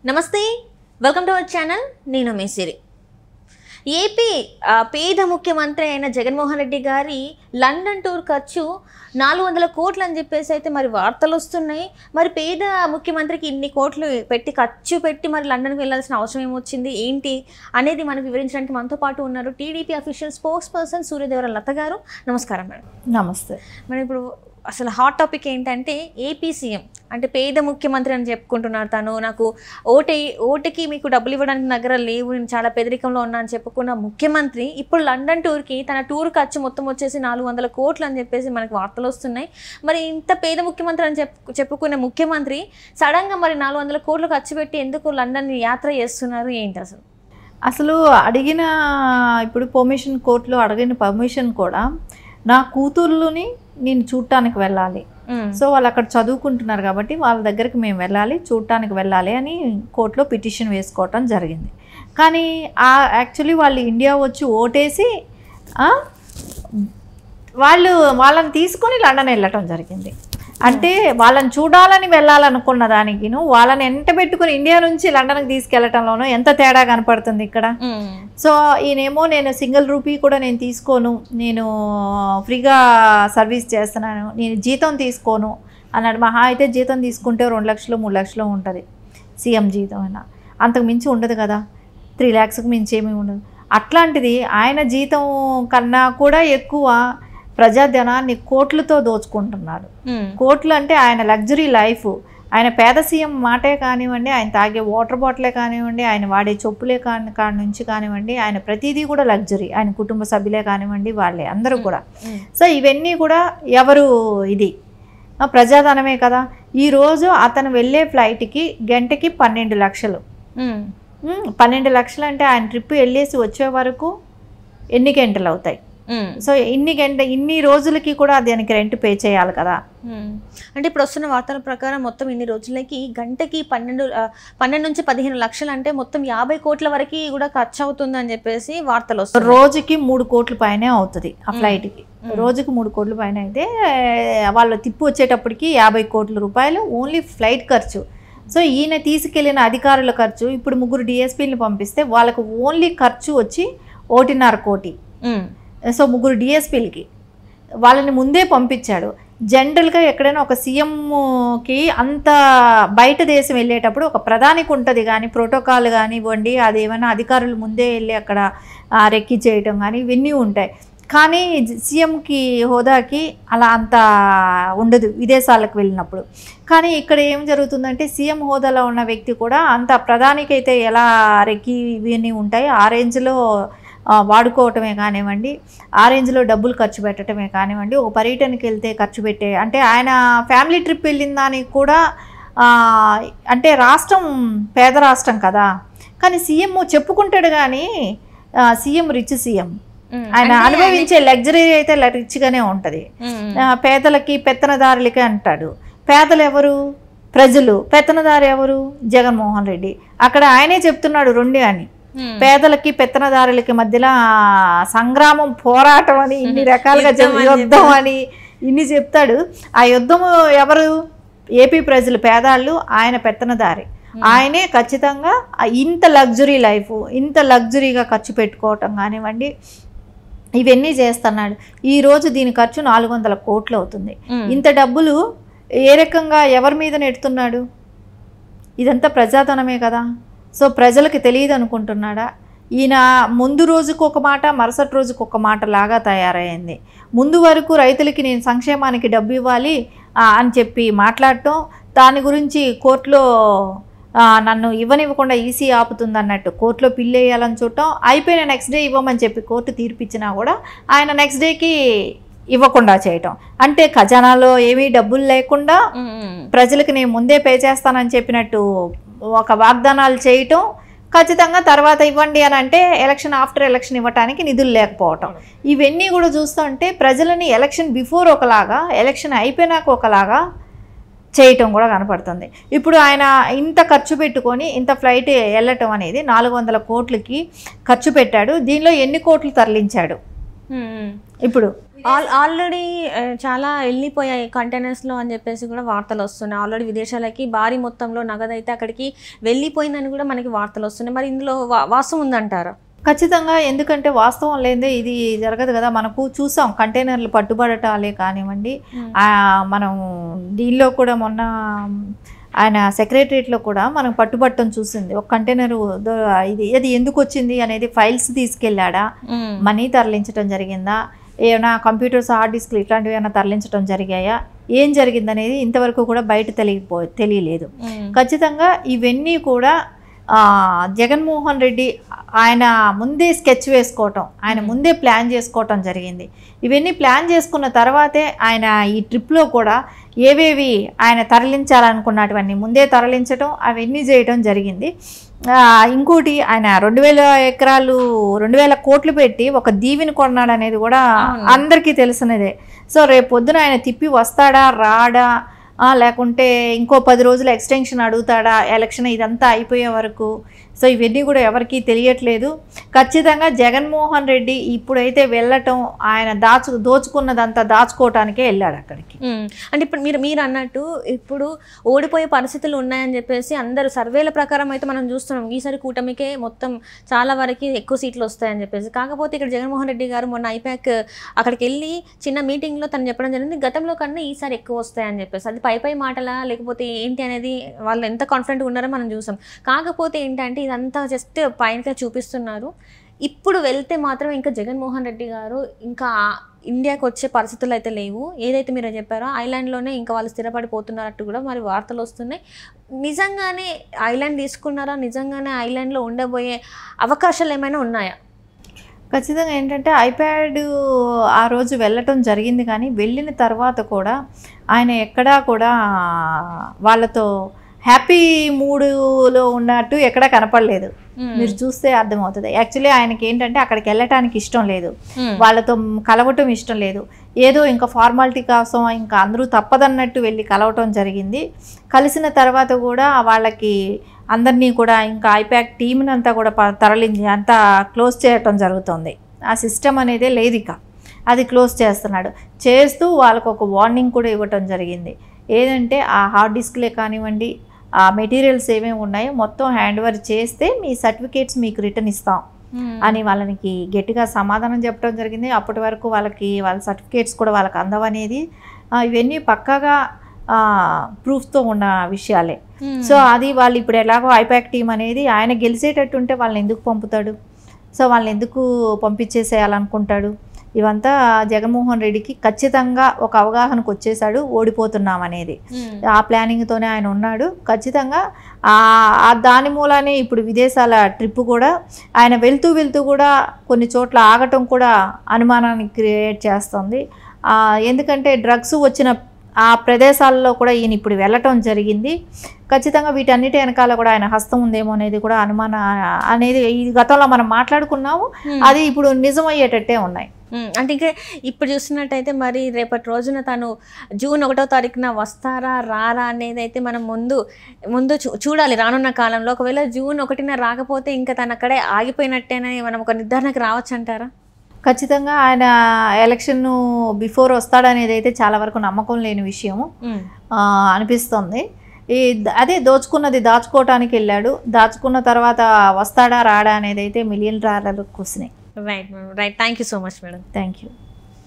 నమస్తే, welcome to our channel. నేను మీ సిరి. AP పేద ముఖ్యమంత్రి అయిన జగన్మోహన్ రెడ్డి గారి లండన్ టూర్ ఖర్చు 400 కోట్లు అని చెప్పేసి అయితే మరి వార్తలు వస్తున్నాయి. మరి పేద ముఖ్యమంత్రికి ఇన్ని కోట్లు ఖర్చు పెట్టి మరి లండన్కి వెళ్ళాల్సిన అవసరం ఏమొచ్చింది, ఏంటి అనేది మనకు వివరించడానికి మనతో పాటు ఉన్నారు TDP official spokesperson Suryadevara Latha garu. నమస్కారం మేడం. నమస్తే. మరి ఇప్పుడు అసలు హాట్ టాపిక్ ఏంటంటే ఏపీ సీఎం అంటే పేద ముఖ్యమంత్రి అని చెప్పుకుంటున్నారు. తను నాకు ఓటుకి మీకు డబ్బులు ఇవ్వడానికి దగ్గర లేవు, నేను చాలా పేదరికంలో ఉన్నా అని చెప్పుకున్న ముఖ్యమంత్రి ఇప్పుడు లండన్ టూర్కి తన టూర్ ఖర్చు మొత్తం వచ్చేసి 400 కోట్లు అని చెప్పేసి మనకు వార్తలు వస్తున్నాయి. మరి ఇంత పేద ముఖ్యమంత్రి అని చెప్పుకునే ముఖ్యమంత్రి సడన్గా మరి 400 కోట్లు ఖర్చు పెట్టి ఎందుకు లండన్ యాత్ర చేస్తున్నారు, ఏంటి అసలు అడిగిన ఇప్పుడు కోర్టులో అడిగిన పర్మిషన్ కూడా నా కూతుర్లుని నేను చూడటానికి వెళ్ళాలి. సో వాళ్ళు అక్కడ చదువుకుంటున్నారు కాబట్టి వాళ్ళ దగ్గరికి మేము వెళ్ళాలి, చూడటానికి వెళ్ళాలి అని కోర్టులో పిటిషన్ వేసుకోవటం జరిగింది. కానీ యాక్చువల్లీ వాళ్ళు ఇండియా వచ్చి ఓటేసి వాళ్ళని తీసుకొని లండన్ వెళ్ళటం జరిగింది. అంటే వాళ్ళని చూడాలని వెళ్ళాలనుకున్న దానికిను వాళ్ళని ఎంట పెట్టుకుని ఇండియా నుంచి లండన్కి తీసుకెళ్లటంలోనూ ఎంత తేడా కనపడుతుంది ఇక్కడ. సో ఈయనేమో నేను సింగిల్ రూపీ కూడా నేను తీసుకోను, నేను ఫ్రీగా సర్వీస్ చేస్తున్నాను, నేను జీతం తీసుకోను అన్నాడు. మహా అయితే జీతం తీసుకుంటే 2 లక్షలు 3 లక్షలు ఉంటుంది సీఎం జీతం అయినా, అంతకు మించి ఉండదు కదా, 3 lakhsకి మించి ఏమీ ఉండదు. అట్లాంటిది ఆయన జీతం కన్నా కూడా ఎక్కువ ప్రజాధనాన్ని కోట్లతో దోచుకుంటున్నాడు. కోట్లు అంటే ఆయన లగ్జరీ లైఫ్, ఆయన పేద సీఎం మాటే కానివ్వండి, ఆయన తాగే వాటర్ బాటిలే కానివ్వండి, ఆయన వాడే చెప్పులే కాడి నుంచి కానివ్వండి, ఆయన ప్రతిదీ కూడా లగ్జరీ, ఆయన కుటుంబ సభ్యులే కానివ్వండి, వాళ్ళే అందరూ కూడా. సో ఇవన్నీ కూడా ఎవరు ఇది ప్రజాధనమే కదా. ఈరోజు అతను వెళ్ళే ఫ్లైట్కి గంటకి 12 లక్షలు. 12 లక్షలు అంటే ఆయన ట్రిప్ వెళ్ళేసి వచ్చే వరకు ఎన్ని గంటలు అవుతాయి? సో ఇన్ని రోజులకి కూడా దానికి రెంట్ పే చేయాలి కదా. అంటే ఇప్పుడు వస్తున్న వార్తల ప్రకారం మొత్తం ఇన్ని రోజులకి గంటకి 12 నుంచి 15 లక్షలు అంటే మొత్తం 50 కోట్ల వరకు కూడా ఖర్చు అవుతుంది అని చెప్పేసి వార్తలు వస్తాయి. రోజుకి 3 కోట్ల పైనే అవుతుంది ఆ ఫ్లైట్కి. రోజుకి 3 కోట్ల పైన అయితే వాళ్ళు తిప్పి వచ్చేటప్పటికి 50 కోట్ల రూపాయలు ఓన్లీ ఫ్లైట్ ఖర్చు. సో ఈయన తీసుకెళ్లిన అధికారుల ఖర్చు, ఇప్పుడు 3 డిఎస్పీని పంపిస్తే వాళ్ళకు ఓన్లీ ఖర్చు వచ్చి 1.5 కోటి. సో 3 డిఎస్పీలకి వాళ్ళని ముందే పంపించాడు. జనరల్గా ఎక్కడైనా ఒక సీఎంకి అంత బయట దేశం వెళ్ళేటప్పుడు ఒక ప్రధానికి ఉంటుంది కానీ ప్రోటోకాల్ కానివ్వండి, అది ఏమైనా అధికారులు ముందే వెళ్ళి అక్కడ రెక్కి చేయటం కానీ ఇవన్నీ ఉంటాయి. కానీ సీఎంకి హోదాకి అలా అంత ఉండదు విదేశాలకు వెళ్ళినప్పుడు. కానీ ఇక్కడ ఏం జరుగుతుందంటే సీఎం హోదాలో ఉన్న వ్యక్తి కూడా అంత ప్రధానికైతే ఎలా రెక్కి ఇవన్నీ ఉంటాయి ఆ రేంజ్లో వాడుకోవటమే కానివ్వండి, ఆ రేంజ్లో డబ్బులు ఖర్చు పెట్టడమే కానివ్వండి, ఒక పర్యటనకి వెళ్తే ఖర్చు పెట్టే అంటే ఆయన ఫ్యామిలీ ట్రిప్ వెళ్ళిన దానికి కూడా అంటే రాష్ట్రం పేద రాష్ట్రం కదా. కానీ సీఎం చెప్పుకుంటాడు కానీ సీఎం రిచ్ సీఎం, ఆయన అనుభవించే లగ్జరీ అయితే రిచ్గానే ఉంటుంది. పేదలకి పెత్తనదారులకి అంటాడు. పేదలు ఎవరు? ప్రజలు. పెత్తనదారు ఎవరు? జగన్మోహన్ రెడ్డి. అక్కడ ఆయనే చెప్తున్నాడు 2 అని. పేదలకి పెత్తనదారులకి మధ్యలో సంగ్రామం, పోరాటం అని ఇన్ని రకాలుగా యుద్ధం అని ఇన్ని చెప్తాడు. ఆ యుద్ధము ఎవరు? ఏపీ ప్రజలు పేదాళ్ళు, ఆయన పెత్తనదారి. ఆయనే ఖచ్చితంగా ఇంత లగ్జరీ లైఫ్, ఇంత లగ్జరీగా ఖర్చు పెట్టుకోవటం కానివ్వండి ఇవన్నీ చేస్తున్నాడు. ఈరోజు దీని ఖర్చు 400 కోట్లు అవుతుంది. ఇంత డబ్బులు ఏ రకంగా ఎవరి మీద నెడుతున్నాడు? ఇదంతా ప్రజాధనమే కదా. సో ప్రజలకి తెలియదు అనుకుంటున్నాడా? ఈయన ముందు రోజుకు ఒక మాట, మరుసటి రోజుకు ఒక మాట లాగా తయారైంది. ముందు వరకు రైతులకి నేను సంక్షేమానికి డబ్బు ఇవ్వాలి అని చెప్పి మాట్లాడటం, దాని గురించి కోర్టులో నన్ను ఇవ్వనివ్వకుండా ఈసీ ఆపుతుంది అన్నట్టు కోర్టులో పిల్లి వేయాలని చూడటం, అయిపోయిన నెక్స్ట్ డే ఇవ్వమని చెప్పి కోర్టు తీర్పిచ్చినా కూడా ఆయన నెక్స్ట్ డేకి ఇవ్వకుండా చేయటం. అంటే ఖజానాలో ఏమీ డబ్బులు లేకుండా ప్రజలకు నేను ముందే పే చేస్తానని చెప్పినట్టు ఒక వాగ్దానాలు చేయటం, ఖచ్చితంగా తర్వాత ఇవ్వండి అని అంటే ఆఫ్టర్ ఎలక్షన్ ఇవ్వటానికి నిధులు లేకపోవటం. ఇవన్నీ కూడా చూస్తుంటే ప్రజలని ఎలక్షన్ బిఫోర్ ఒకలాగా, ఎలక్షన్ అయిపోయినాక ఒకలాగా చేయటం కూడా కనపడుతుంది. ఇప్పుడు ఆయన ఇంత ఖర్చు పెట్టుకొని ఇంత ఫ్లైట్ వెళ్ళటం అనేది 400 కోట్లకి ఖర్చు పెట్టాడు. దీనిలో ఎన్ని కోట్లు తరలించాడు? ఇప్పుడు ఆల్రెడీ చాలా వెళ్ళిపోయాయి కంటైనర్స్లో అని చెప్పేసి కూడా వార్తలు వస్తున్నాయి. ఆల్రెడీ విదేశాలకి భారీ మొత్తంలో నగదు అయితే అక్కడికి వెళ్ళిపోయిందని కూడా మనకి వార్తలు వస్తున్నాయి. మరి ఇందులో వాస్తవం ఉందంటారా? ఖచ్చితంగా, ఎందుకంటే వాస్తవం లేదే ఇది జరగదు కదా. మనకు చూసాం కంటైనర్లు పట్టుబడటాలే కానివ్వండి, మనం దీనిలో కూడా మొన్న ఆయన సెక్రటరియట్లో కూడా మనం పట్టుబట్టం చూసింది. ఒక కంటైనర్ ఇది ఎందుకు వచ్చింది అనేది ఫైల్స్ తీసుకెళ్ళాడా, మనీ తరలించడం జరిగిందా, ఏమైనా కంప్యూటర్స్ హార్డ్ డిస్క్లు ఇట్లాంటివి ఏమైనా తరలించడం జరిగాయా, ఏం జరిగిందనేది ఇంతవరకు కూడా బయట తెలియలేదు. ఖచ్చితంగా ఇవన్నీ కూడా జగన్మోహన్ రెడ్డి ఆయన ముందే స్కెచ్ వేసుకోవటం, ఆయన ముందే ప్లాన్ చేసుకోవటం జరిగింది. ఇవన్నీ ప్లాన్ చేసుకున్న తర్వాతే ఆయన ఈ ట్రిప్లో కూడా ఏవేవి ఆయన తరలించాలనుకున్నటువన్నీ ముందే తరలించడం, అవన్నీ చేయడం జరిగింది. ఇంకోటి ఆయన 2000 ఎకరాలు 2000 కోట్లు పెట్టి ఒక దీవిని కొన్నాడు అనేది కూడా అందరికీ తెలిసినదే. సో రేపు పొద్దున ఆయన తిప్పి వస్తాడా రాడా, లేకుంటే ఇంకో 10 రోజులు ఎక్స్టెన్షన్ అడుగుతాడా ఎలక్షన్ ఇదంతా అయిపోయే వరకు, సో ఇవన్నీ కూడా ఎవరికీ తెలియట్లేదు. ఖచ్చితంగా జగన్మోహన్ రెడ్డి ఇప్పుడైతే వెళ్ళటం ఆయన దోచుకున్నదంతా దాచుకోవటానికే వెళ్ళాడు అక్కడికి. అంటే ఇప్పుడు మీరు అన్నట్టు ఇప్పుడు ఓడిపోయే పరిస్థితులు ఉన్నాయని చెప్పేసి అందరూ సర్వేల ప్రకారం అయితే మనం చూస్తున్నాం ఈసారి కూటమికే మొత్తం చాలా వరకు ఎక్కువ సీట్లు వస్తాయని చెప్పేసి. కాకపోతే ఇక్కడ జగన్మోహన్ రెడ్డి గారు మొన్న ఐపాక్ అక్కడికి వెళ్ళి చిన్న మీటింగ్లో తను చెప్పడం జరిగింది గతంలో కన్నా ఈసారి ఎక్కువ వస్తాయని చెప్పేసి. అది పై మాటలా లేకపోతే ఏంటి అనేది వాళ్ళు ఎంత కాన్ఫిడెంట్గా ఉన్నారో మనం చూసాం. కాకపోతే ఏంటంటే ఇదంతా జస్ట్ పైనగా చూపిస్తున్నారు. ఇప్పుడు వెళ్తే మాత్రం ఇంకా జగన్మోహన్ రెడ్డి గారు ఇంకా ఇండియాకి వచ్చే పరిస్థితులు అయితే లేవు. ఏదైతే మీరు చెప్పారో ఐలాండ్లోనే ఇంకా వాళ్ళు స్థిరపడిపోతున్నట్టు కూడా మరి వార్తలు వస్తున్నాయి. నిజంగానే ఐలాండ్ తీసుకున్నారా, నిజంగానే ఐలాండ్లో ఉండబోయే అవకాశాలు ఏమైనా ఉన్నాయా? ఖచ్చితంగా ఏంటంటే ఐప్యాడ్ ఆ రోజు వెళ్ళటం జరిగింది, కానీ వెళ్ళిన తర్వాత కూడా ఆయన ఎక్కడా కూడా వాళ్ళతో హ్యాపీ మూడ్లో ఉన్నట్టు ఎక్కడా కనపడలేదు. మీరు చూస్తే అర్థమవుతుంది. యాక్చువల్లీ ఆయనకి ఏంటంటే అక్కడికి వెళ్ళటానికి ఇష్టం లేదు, వాళ్ళతో కలవటం ఇష్టం లేదు. ఏదో ఇంకా ఫార్మాలిటీ కోసం ఇంకా అందరూ తప్పదన్నట్టు వెళ్ళి కలవటం జరిగింది. కలిసిన తర్వాత కూడా వాళ్ళకి అందరినీ కూడా ఇంకా ఐపాక్ టీంని అంతా కూడా తరలించి అంతా క్లోజ్ చేయటం జరుగుతుంది. ఆ సిస్టమ్ అనేదే లేదు, ఇక అది క్లోజ్ చేస్తూ వాళ్ళకు ఒక వార్నింగ్ కూడా ఇవ్వటం జరిగింది. ఏదంటే ఆ హార్డ్ డిస్క్లే కానివ్వండి, ఆ మెటీరియల్స్ ఏమేమి ఉన్నాయో మొత్తం హ్యాండ్ ఓవర్ చేస్తే మీ సర్టిఫికేట్స్ మీకు రిటర్న్ ఇస్తాం అని వాళ్ళకి గట్టిగా సమాధానం చెప్పడం జరిగింది. అప్పటి వరకు వాళ్ళ సర్టిఫికేట్స్ కూడా వాళ్ళకి అందవనేది ఇవన్నీ పక్కాగా ప్రూఫ్తో ఉన్న విషయాలే. సో అది వాళ్ళు ఇప్పుడు ఎలాగో ఐపాక్ టీం అనేది ఆయన గెలిచేటట్టు ఉంటే వాళ్ళని ఎందుకు పంపుతాడు, సో వాళ్ళని ఎందుకు పంపించేసేయాలనుకుంటాడు. ఇవంతా జగన్మోహన్ రెడ్డికి ఖచ్చితంగా ఒక అవగాహనకు వచ్చేసాడు, ఓడిపోతున్నాం అనేది. ఆ ప్లానింగ్తోనే ఆయన ఉన్నాడు. ఖచ్చితంగా దాని మూలానే ఇప్పుడు విదేశాల ట్రిప్ కూడా ఆయన వెళ్తూ కూడా కొన్ని చోట్ల ఆగటం కూడా అనుమానాన్ని క్రియేట్ చేస్తుంది. ఎందుకంటే డ్రగ్స్ వచ్చిన ఆ ప్రదేశాల్లో కూడా ఈయన ఇప్పుడు వెళ్ళటం జరిగింది. ఖచ్చితంగా వీటన్నిటి వెనకాల కూడా ఆయన హస్తం ఉందేమో అనేది కూడా అనుమానం అనేది ఈ గతంలో మనం మాట్లాడుకున్నాము, అది ఇప్పుడు నిజమయ్యేటట్టే ఉన్నాయి. అంటే ఇంకా ఇప్పుడు చూస్తున్నట్టయితే మరి రేపటి రోజున తను జూన్ 1వ తారీఖున వస్తారా రారా అనేది అయితే మనం ముందు చూడాలి రానున్న కాలంలో. ఒకవేళ జూన్ 1న రాకపోతే ఇంకా తను అక్కడే ఆగిపోయినట్టేనని మనం ఒక నిర్ధారణకు రావచ్చు అంటారా? ఖచ్చితంగా ఆయన ఎలక్షన్ బిఫోర్ వస్తాడనేది అయితే చాలా వరకు నమ్మకం లేని విషయం అనిపిస్తుంది. అదే దోచుకున్నది దాచుకోవటానికి వెళ్ళాడు, దాచుకున్న తర్వాత వస్తాడా రాడా అనేది అయితే $1 మిలియన్ క్వశ్చనే. Right thank you so much madam. Thank you.